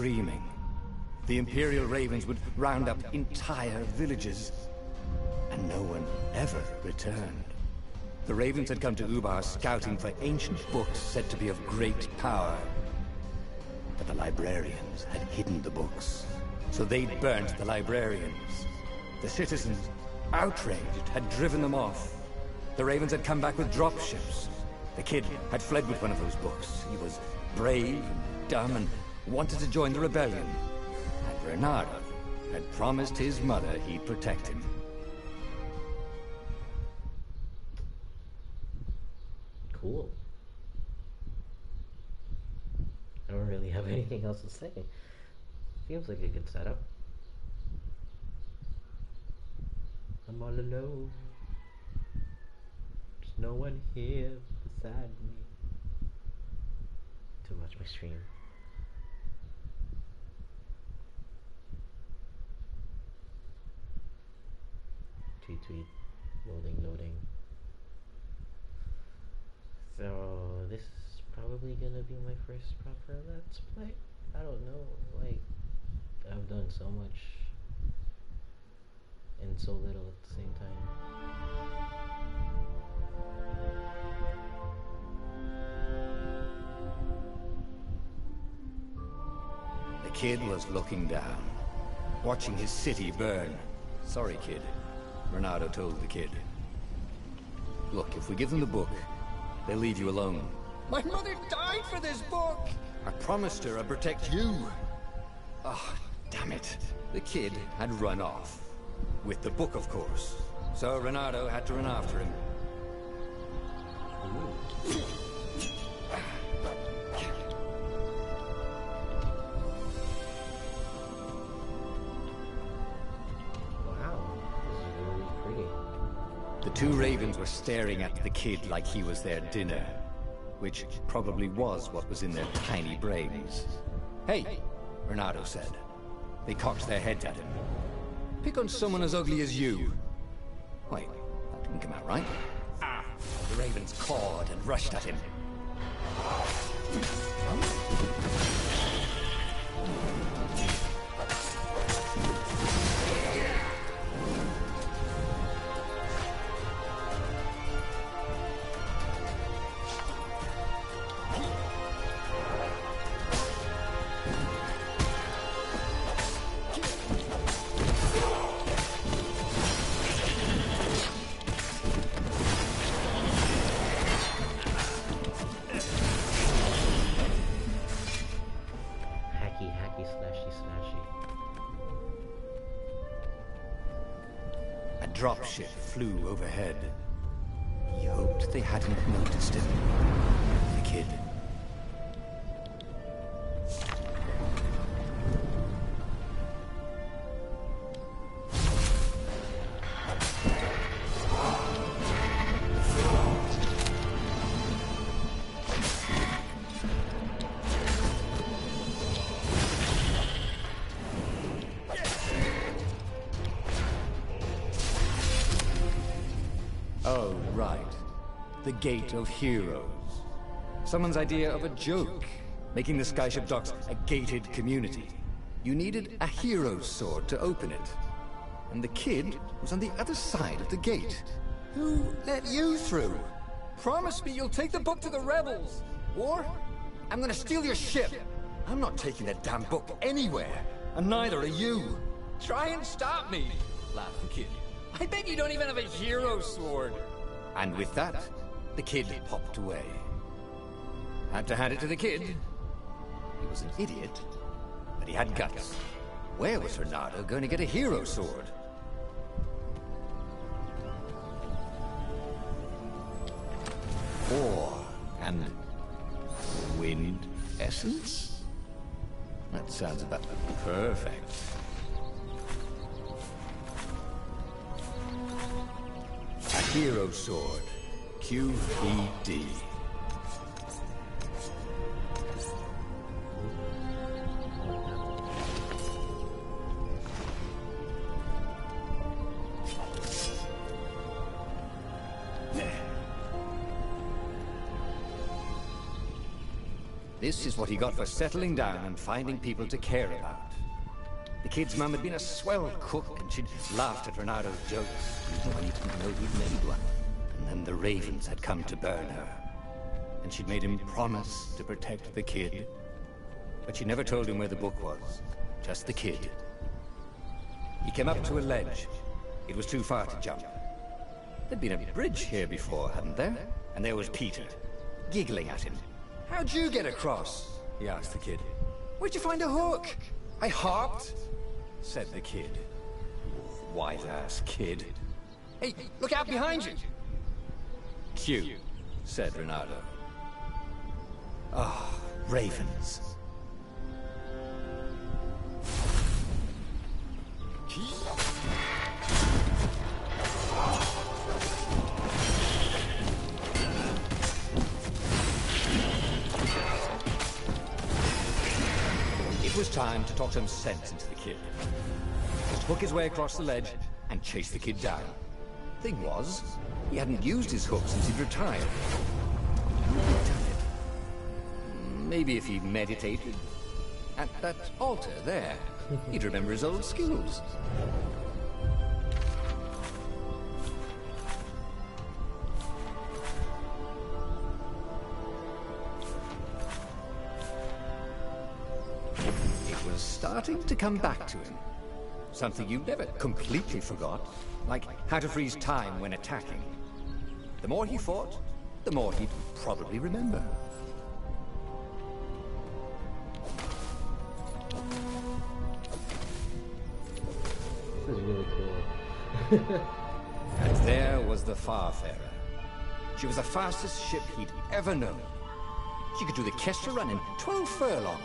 screaming. The Imperial Ravens would round up entire villages, and no one ever returned. The Ravens had come to Ubar scouting for ancient books said to be of great power. But the librarians had hidden the books, so they'd burnt the librarians. The citizens, outraged, had driven them off. The Ravens had come back with dropships. The kid had fled with one of those books. He was brave and dumb and wanted to join the rebellion. And Bernardo had promised his mother he'd protect him. Cool. I don't really have anything else to say. Seems like a good setup. I'm all alone. There's no one here beside me. To watch my stream. Tweet, loading. So this is probably gonna be my first proper Let's Play. I don't know, like, I've done so much and so little at the same time. The kid was looking down, watching his city burn. Sorry, kid, Bernardo told the kid. Look, if we give them the book, they'll leave you alone. My mother died for this book! I promised her I'd protect you. Oh, damn it. The kid had run off. With the book, of course. So Renato had to run after him. Wow, this is really pretty. The two ravens were staring at the kid like he was their dinner. Which probably was what was in their tiny brains. Hey, Renato said. They cocked their heads at him. Pick on someone as ugly as you. Wait, that didn't come out right. Ah! The ravens cawed and rushed at him. Dropship flew overhead. He hoped they hadn't noticed him. The kid. Oh, right. The Gate of Heroes. Someone's idea of a joke, making the Skyship docks a gated community. You needed a hero's sword to open it. And the kid was on the other side of the gate. Who let you through? Promise me you'll take the book to the rebels, or I'm gonna steal your ship. I'm not taking that damn book anywhere, and neither are you. Try and stop me, laughed the kid. I bet you don't even have a hero sword. And with that, the kid hopped away. Had to hand it to the kid. He was an idiot, but he had guts. Where was Renato going to get a hero sword? Ore and wind essence? That sounds about perfect. A hero sword. QED. This is what he got for settling down and finding people to care about. The kid's mum had been a swell cook, and she'd laughed at Renado's jokes, even when he didn't know he'd made one. And then the ravens had come to burn her. And she'd made him promise to protect the kid. But she never told him where the book was. Just the kid. He came up to a ledge. It was too far to jump. There'd been a bridge here before, hadn't there? And there was Peter, giggling at him. "How'd you get across?" he asked the kid. "Where'd you find a hook?" "I hopped," said the kid. White-ass kid. "Hey, look out behind you!" "Cute," said Renado. Ah, ravens. It was time to talk some sense into the kid. Just hook his way across the ledge and chase the kid down. Thing was, he hadn't used his hook since he'd retired. Maybe if he meditated at that altar there, he'd remember his old skills. It was starting to come back to him. Something you never completely forgot, like how to freeze time when attacking. The more he fought, the more he'd probably remember. This is really cool. And there was the Farfarer. She was the fastest ship he'd ever known. She could do the Kestra run in 12 furlongs.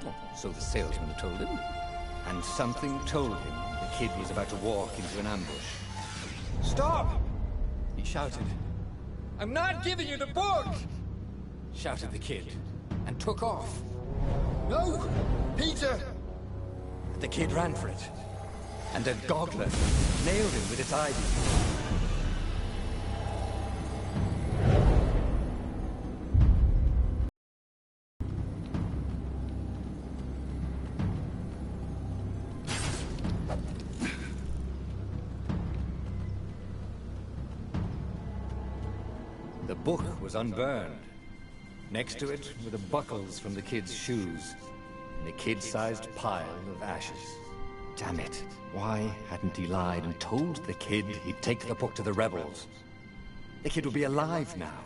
Well, so the salesman had told him. And something told him the kid was about to walk into an ambush. "Stop!" he shouted. "I'm not giving you the book!" shouted the kid, and took off. "No! Peter!" The kid ran for it, and a goggler nailed him with its ivy. The book was unburned. Next to it were the buckles from the kid's shoes, and a kid-sized pile of ashes. Damn it. Why hadn't he lied and told the kid he'd take the book to the rebels? The kid would be alive now.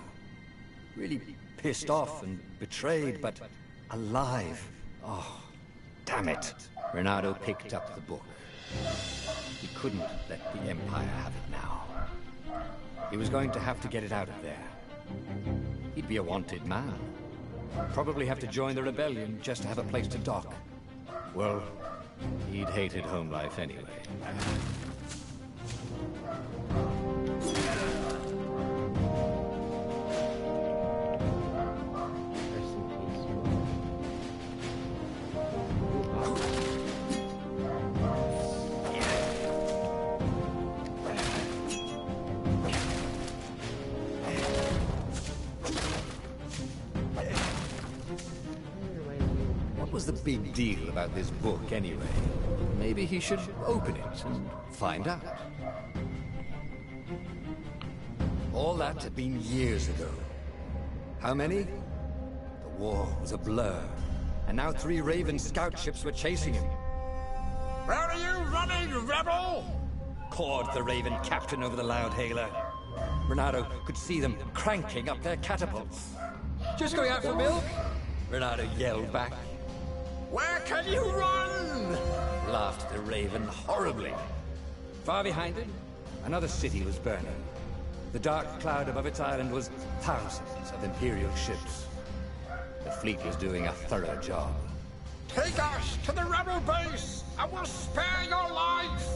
Really pissed off and betrayed, but alive. Oh, damn it. Renado picked up the book. He couldn't let the Empire have it now. He was going to have to get it out of there. He'd be a wanted man. Probably have to join the rebellion just to have a place to dock. Well, he'd hated home life anyway. Rest in peace. What was the big deal about this book anyway? Maybe he should open it and find out. All that had been years ago. How many? The war was a blur. And now 3 Raven scout ships were chasing him. "Where are you running, rebel?" cawed the Raven captain over the loud hailer. Renado could see them cranking up their catapults. "Just going out for milk?" Renado yelled back. "Where can you run?" laughed the Raven horribly. Far behind it, another city was burning. The dark cloud above its island was thousands of Imperial ships. The fleet was doing a thorough job. "Take us to the rebel base, and we'll spare your lives!"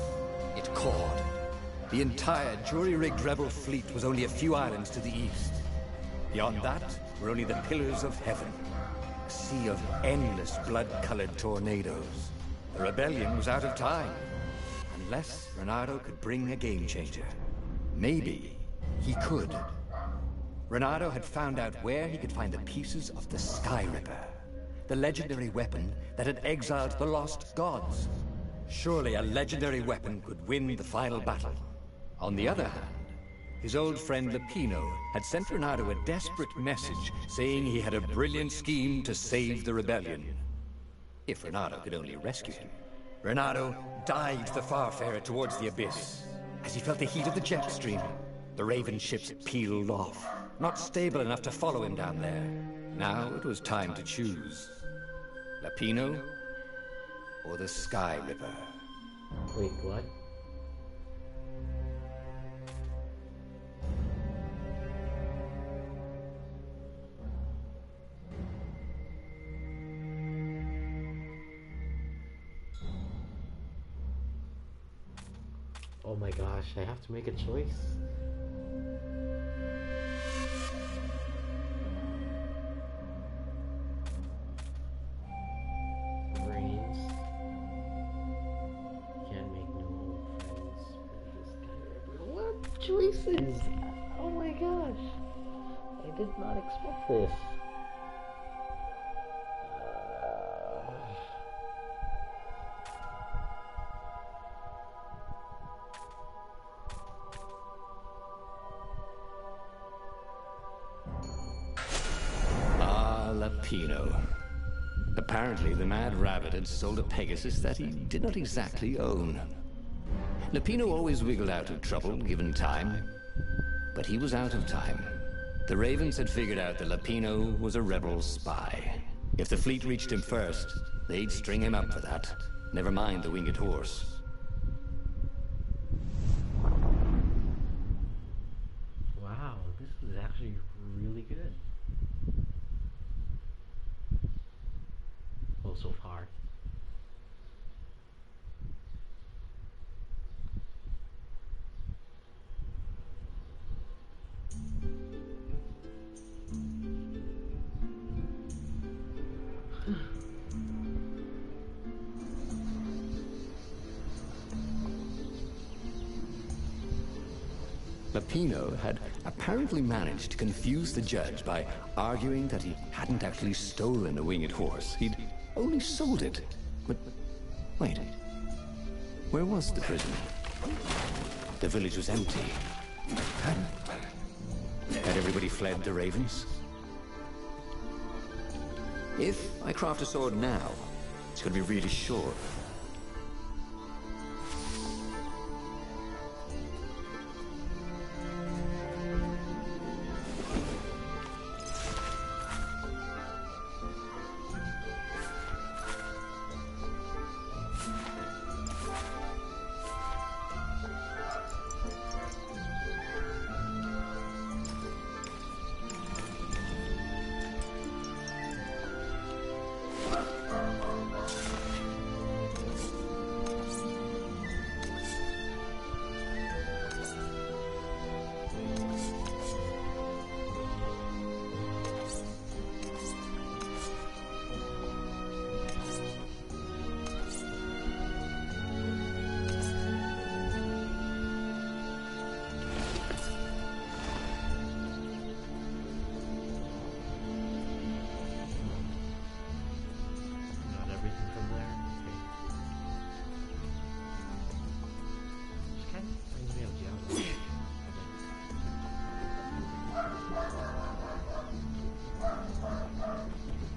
it cawed. The entire jury-rigged rebel fleet was only a few islands to the east. Beyond that were only the pillars of heaven. A sea of endless blood-colored tornadoes. The rebellion was out of time. Unless Renado could bring a game-changer. Maybe he could. Renado had found out where he could find the pieces of the Sky Ripper. the legendary weapon that had exiled the lost gods. Surely a legendary weapon could win the final battle. On the other hand, his old friend Lapino had sent Renato a desperate message saying he had a brilliant scheme to save the rebellion. If Renato could only rescue him. Renato dived the Farfarer towards the abyss. As he felt the heat of the jet stream, the Raven ships peeled off, not stable enough to follow him down there. Now it was time to choose. Lapino or the Sky Ripper. Wait, what? Oh my gosh, I have to make a choice? Brains. Can't make new old friends. What choices? Oh my gosh. I did not expect this. Lapino. Apparently, the Mad Rabbit had sold a Pegasus that he did not exactly own. Lapino always wiggled out of trouble, given time. But he was out of time. The Ravens had figured out that Lapino was a rebel spy. If the fleet reached him first, they'd string him up for that. Never mind the winged horse. Wow, this is actually really good. Well, so far. Lapino had apparently managed to confuse the judge by arguing that he hadn't actually stolen a winged horse. He'd only sold it. But wait, where was the prison? The village was empty. Had everybody fled the Ravens? If I craft a sword now, it's going to be really short.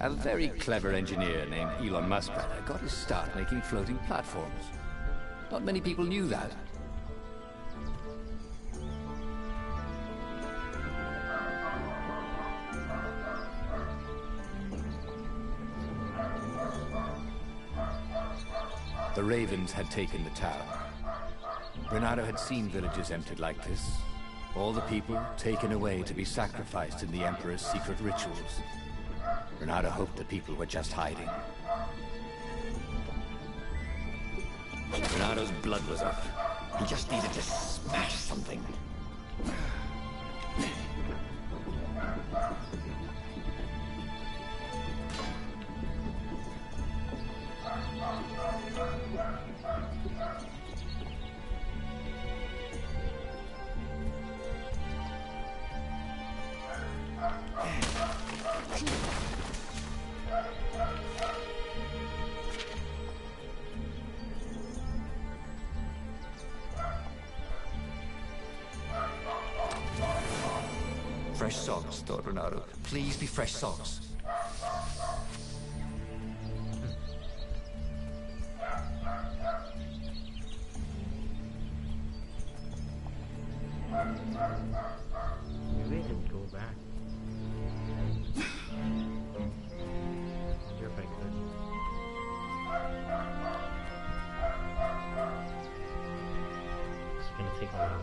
A very clever engineer named Elon Muskrat got his start making floating platforms. Not many people knew that. The Ravens had taken the town. Renato had seen villages emptied like this. All the people taken away to be sacrificed in the Emperor's secret rituals. Renato hoped the people were just hiding. Renato's blood was up. He just needed to smash something. fresh socks, thought Renato. Please be fresh socks. Maybe I could go back. Wonder if I could. It's gonna take a while.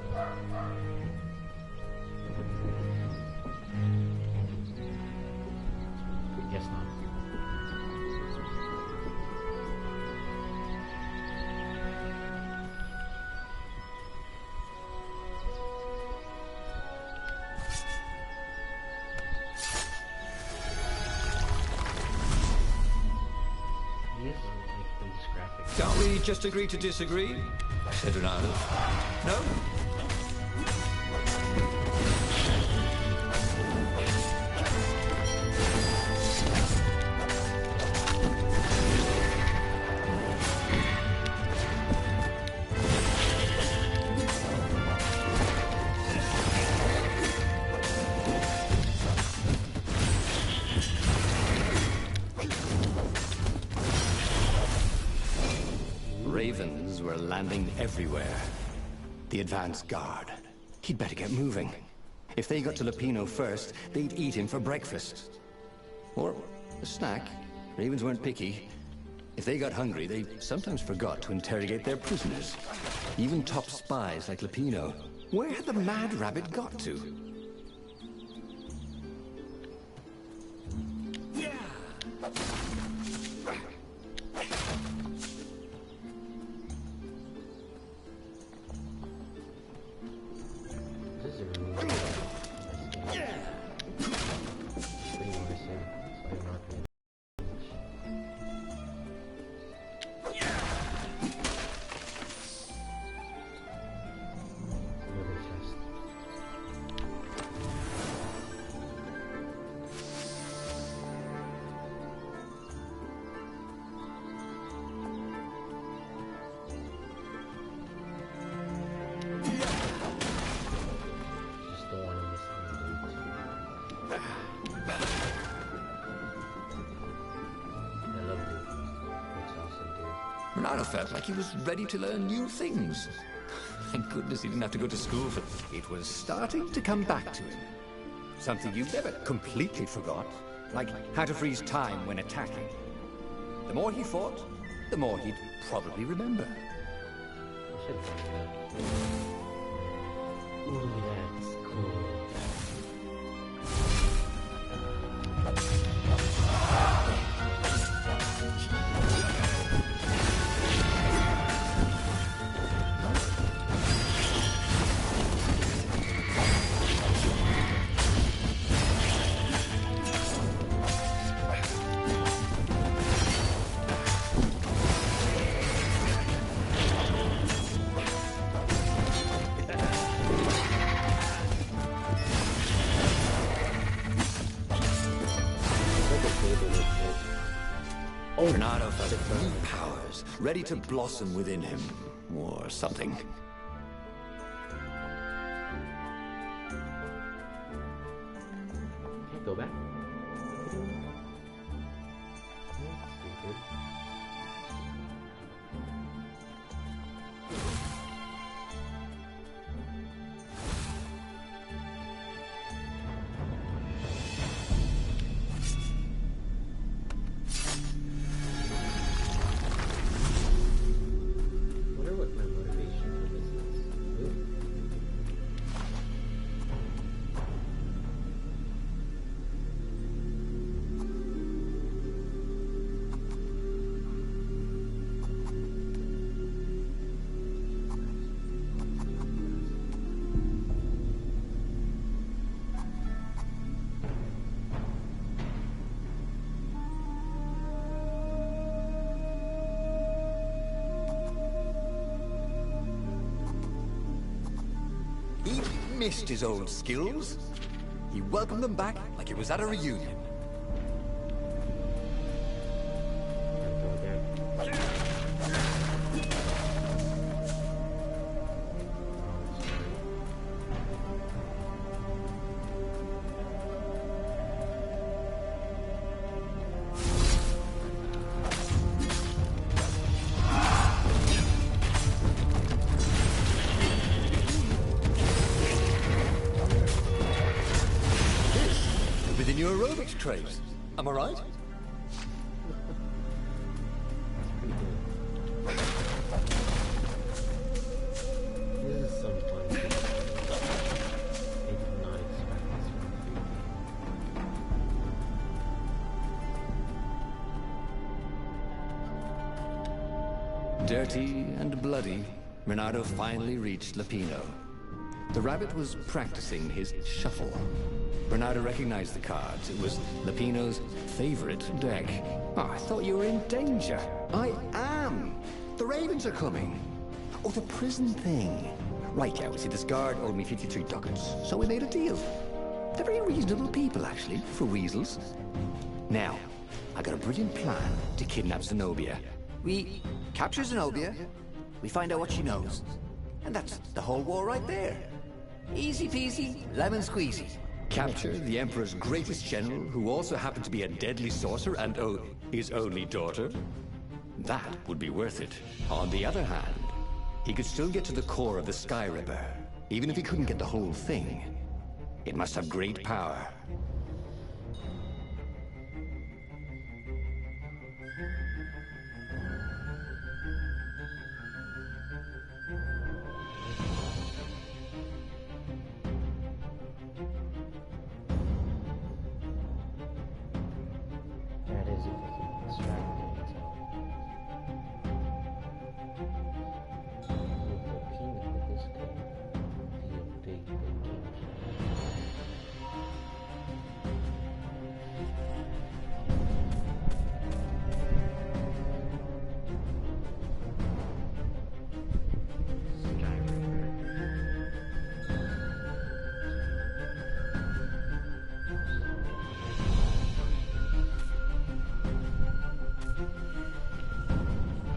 Guess not. These are like these graphics. Can't we just agree to disagree? Said Renato. No? Ravens were landing everywhere. The advance guard. He'd better get moving. If they got to Lupino first, they'd eat him for breakfast. Or a snack. Ravens weren't picky. If they got hungry, they sometimes forgot to interrogate their prisoners. Even top spies like Lupino. Where had the mad rabbit got to? This is a really pretty nice, so I'm not gonna another chest. Just don't want to miss any loot. I love loot. It's awesome, dude. Renato felt like he was ready to learn new things. Thank goodness he didn't have to go to school for... It was starting to come back to him. Something you never completely forgot. Like how to freeze time when attacking. The more he fought, the more he'd probably remember. I should find that. Ooh, that's cool. Renato felt new powers ready to blossom within him, or something. Okay, go back. Stupid. Wonder what my motivation for this is. Ooh. He missed his old skills. He welcomed them back like it was at a reunion. Go there. craze. Am I right? That's pretty good. This is some fun shit. I did not expect this from 3D. Dirty and bloody, Renato finally reached Lapino. The rabbit was practicing his shuffle. Renato recognized the cards. It was Lapino's favorite deck. Oh, I thought you were in danger. I am. The ravens are coming. Oh, the prison thing. Right, yeah, see, this guard owed me 53 ducats, so we made a deal. They're very reasonable people, actually, for weasels. Now, I got a brilliant plan to kidnap Zenobia. We capture Zenobia, we find out what she knows, and that's the whole war right there. Easy peasy, lemon squeezy. Capture the Emperor's greatest general, who also happened to be a deadly sorcerer and, oh, his only daughter? That would be worth it. On the other hand, he could still get to the core of the Sky Ripper, even if he couldn't get the whole thing. It must have great power. That is if we keep distracting so. With the peanut, this could be a big game changer.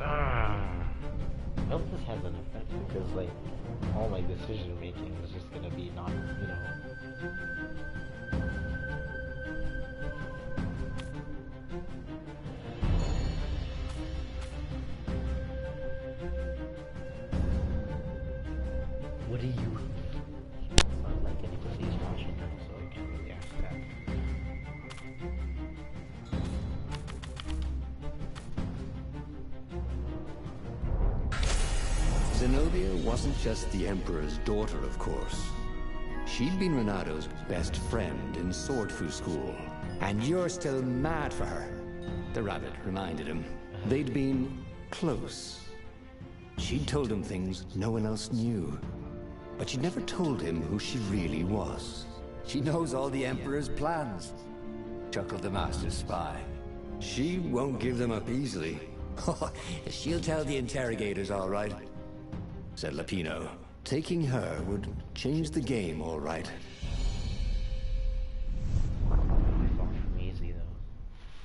I hope this has an effect because, like, all my decision making is just gonna be not, you know. What do you think? It's not like anybody's watching them, so I can't really ask that. Zenobia wasn't just the Emperor's daughter, of course. She'd been Renato's best friend in sword fu school. And you're still mad for her, the rabbit reminded him. They'd been close. She'd told him things no one else knew. But she'd never told him who she really was. She knows all the Emperor's plans, chuckled the master spy. She won't give them up easily, She'll tell the interrogators, all right. said Lapino. Taking her would change the game, all right. Far from easy though.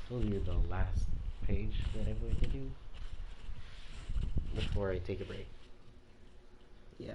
Told you the last page that I'm going to do before I take a break. Yeah.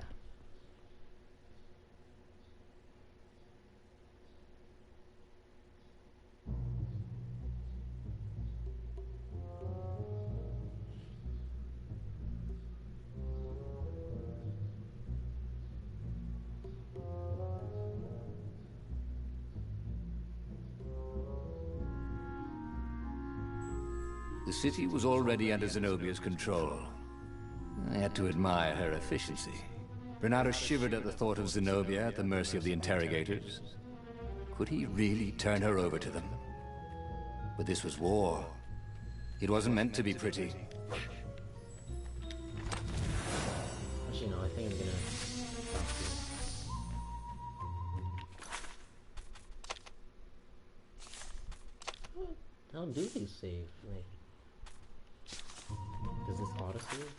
The city was already under Zenobia's control. I had to admire her efficiency. Renato shivered at the thought of Zenobia at the mercy of the interrogators. Could he really turn her over to them? But this was war. It wasn't meant to be pretty. Actually, no, I think I'm gonna stop here. How do these save? Like, does this auto save?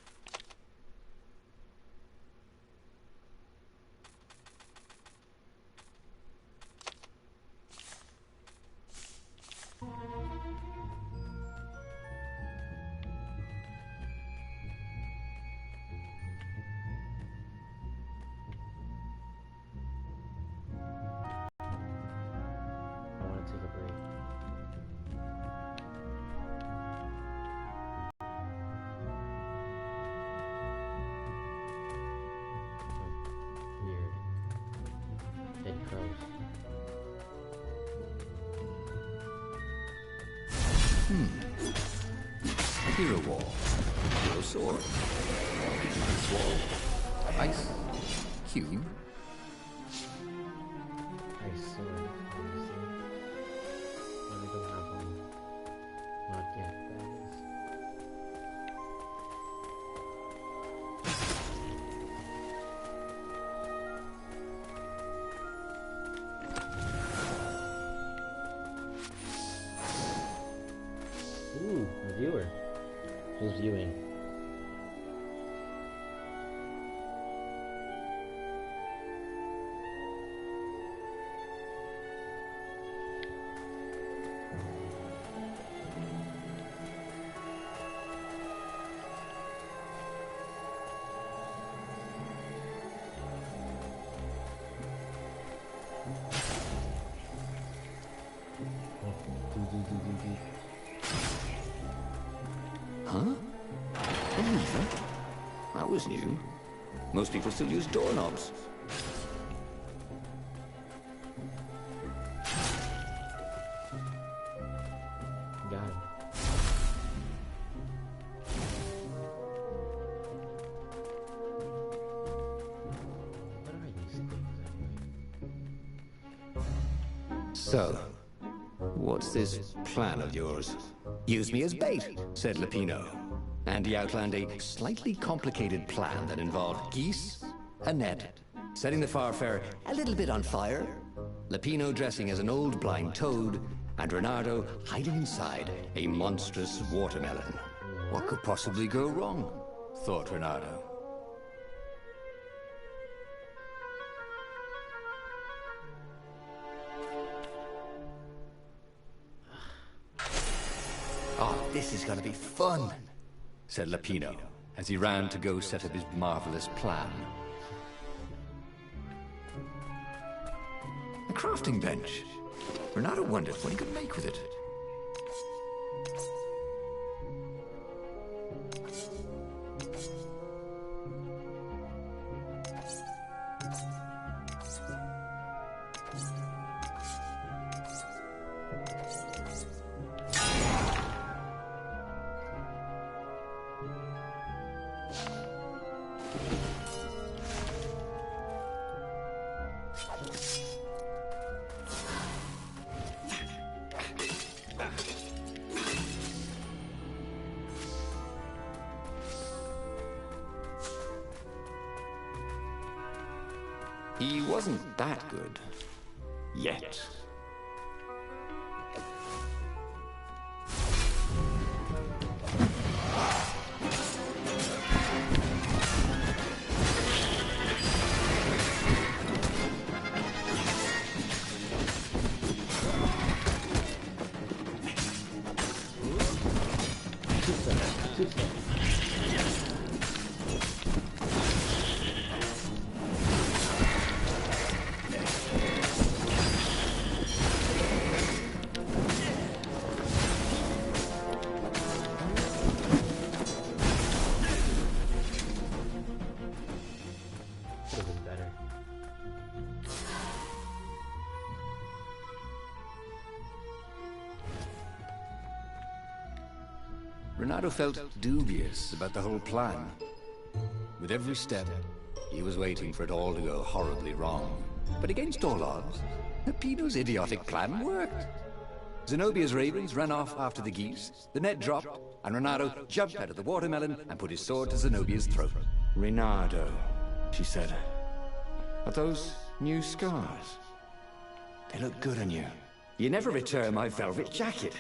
I want to take a break. Weird. Dead crows. Hero wall. Hero sword. Ice wall. Ice. Cube. Ice sword, obviously. But we don't have one. Not yet, that is. Ooh, a viewer. Who's viewing? Huh? A lever? That was new. Most people still use doorknobs. Got him. What are these things anyway? So, what's this plan of yours? Use me as bait. Said Lupino. And he outlined a slightly complicated plan that involved geese, a net, setting the Farfarer A little bit on fire. Lupino dressing as an old blind toad, and Renato hiding inside a monstrous watermelon. What could possibly go wrong? Thought Renato. Oh, this is gonna be fun. Said Lupino, as he ran to go set up his marvelous plan. A crafting bench. Renato wondered what he could make with it. He wasn't that good. Yet. Could have been better. Renato felt dubious about the whole plan. With every step, he was waiting for it all to go horribly wrong. But against all odds, Lupino's idiotic plan worked. Zenobia's ravens ran off after the geese, the net dropped, and Renato jumped out of the watermelon and put his sword to Zenobia's throat. Renato, she said, are those new scars? They look good on you. You never returned my velvet jacket.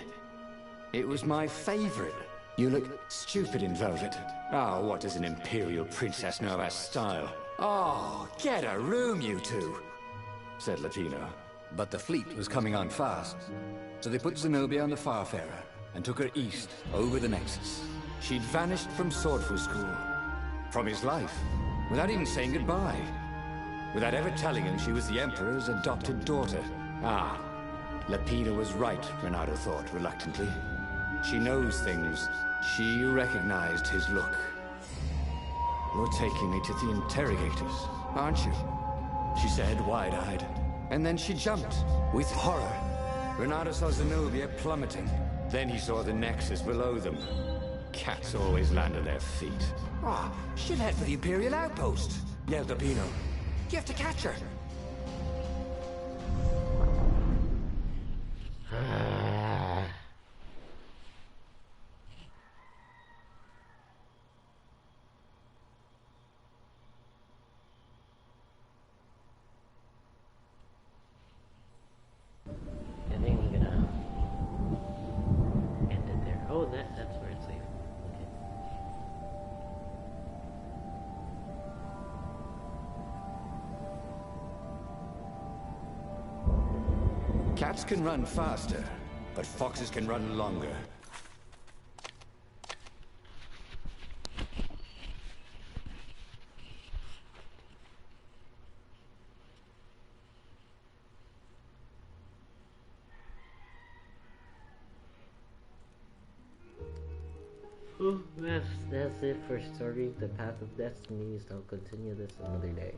It was my favorite. You look stupid in velvet. Oh, what does an imperial princess know about style? Oh, get a room, you two, said Lupino. But the fleet was coming on fast, so they put Zenobia on the Farfarer and took her east, over the Nexus. She'd vanished from Swordful School, from his life, without even saying goodbye, without ever telling him she was the Emperor's adopted daughter. Ah, Lupino was right, Renato thought reluctantly. She knows things. She recognized his look. You're taking me to the interrogators, aren't you? She said, wide-eyed. And then she jumped, with horror. Renato saw Zenobia plummeting, Then he saw the nexus below them. Cats always land on their feet. Ah, she'll head for the Imperial outpost. Yelled Pino. You have to catch her. I think I'm gonna end it there. Oh, that's where it's safe. Okay. Cats can run faster, but foxes can run longer. Oh, that's it for story The Path of Destinies. I'll continue this another day.